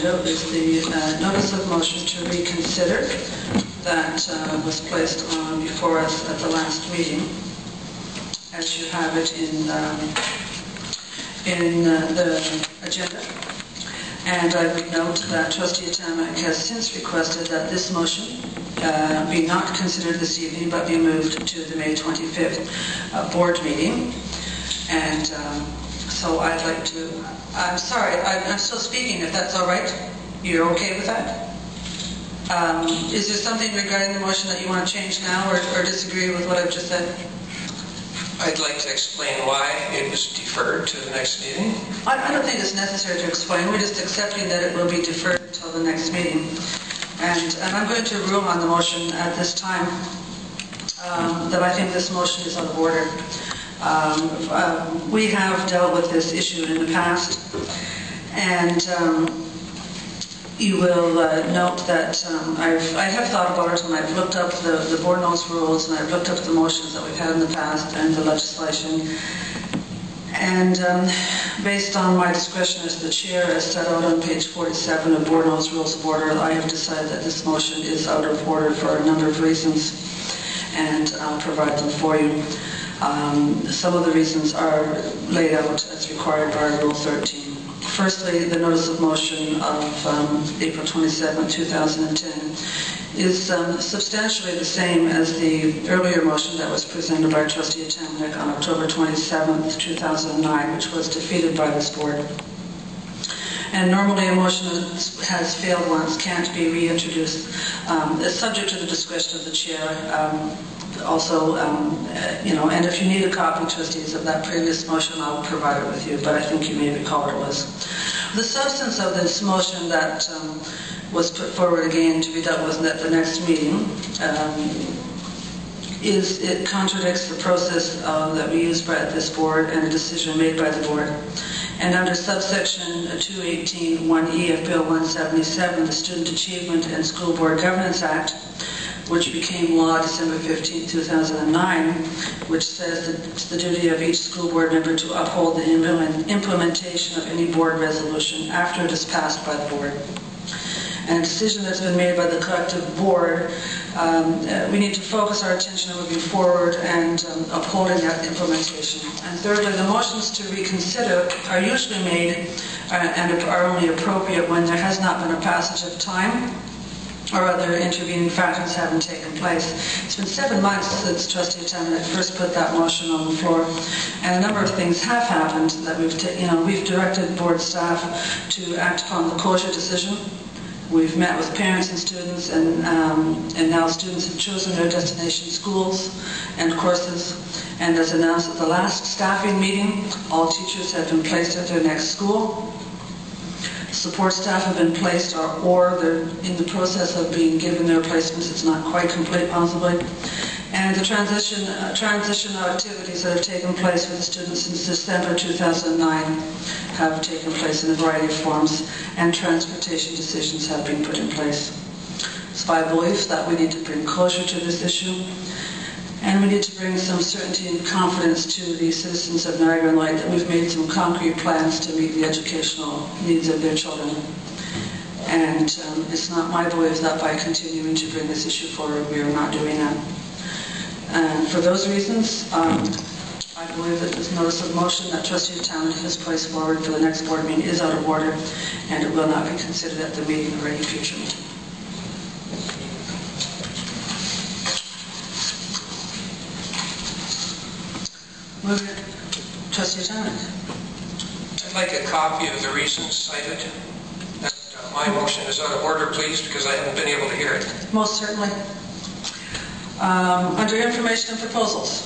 agenda is the notice of motion to reconsider that was placed on before us at the last meeting, as you have it in the agenda. And I would note that Trustee Atamanyk has since requested that this motion be not considered this evening, but be moved to the May 25th board meeting. And so I'd like to, I'm sorry, I'm still speaking, if that's all right. You're okay with that? Is there something regarding the motion that you want to change now or disagree with what I've just said? I'd like to explain why it was deferred to the next meeting. I don't think it's necessary to explain. We're just accepting that it will be deferred until the next meeting. And I'm going to rule on the motion at this time that I think this motion is out of order. We have dealt with this issue in the past, and you will note that I have thought about it, and I've looked up the board notes rules, and I've looked up the motions that we've had in the past and the legislation. And based on my discretion as the chair, as set out on page 47 of Board Notes Rules of Order, I have decided that this motion is out of order for a number of reasons, and I'll provide them for you. Some of the reasons are laid out as required by Rule 13. Firstly, the notice of motion of April 27, 2010 is substantially the same as the earlier motion that was presented by Trustee Atamanyk on October 27, 2009, which was defeated by this board. And normally a motion that has failed once can't be reintroduced. It's subject to the discretion of the chair. And if you need a copy, trustees, of that previous motion, I'll provide it with you, but I think you may recall what it was. The substance of this motion that was put forward again to be dealt with at the next meeting it contradicts the process that we use by this board and a decision made by the board. And under subsection 218(1)(e) of Bill 177, the Student Achievement and School Board Governance Act, which became law December 15, 2009, which says that it's the duty of each school board member to uphold the implementation of any board resolution after it is passed by the board. And a decision that's been made by the collective board, we need to focus our attention on moving forward and upholding that implementation. And thirdly, the motions to reconsider are usually made and are only appropriate when there has not been a passage of time or other intervening factors haven't taken place. It's been 7 months since Trustee Atamanyk first put that motion on the floor, and a number of things have happened that we've directed board staff to act upon the closure decision. We've met with parents and students, and now students have chosen their destination schools and courses. And as announced at the last staffing meeting, all teachers have been placed at their next school. Support staff have been placed, or they're in the process of being given their placements. It's not quite complete, possibly. And the transition activities that have taken place with the students since December 2009 have taken place in a variety of forms, and transportation decisions have been put in place. It's my belief that we need to bring closure to this issue, and we need to bring some certainty and confidence to the citizens of Niagara and Light that we've made some concrete plans to meet the educational needs of their children. And it's not my belief that by continuing to bring this issue forward, we are not doing that. And for those reasons, I believe that this notice of motion that Trustee Atamanyk has placed forward for the next board meeting is out of order, and it will not be considered at the meeting or any future meeting. Moving it. Trustee Atamanyk. I'd like a copy of the reasons cited that my motion is out of order, please, because I haven't been able to hear it. Most certainly. Under information and proposals.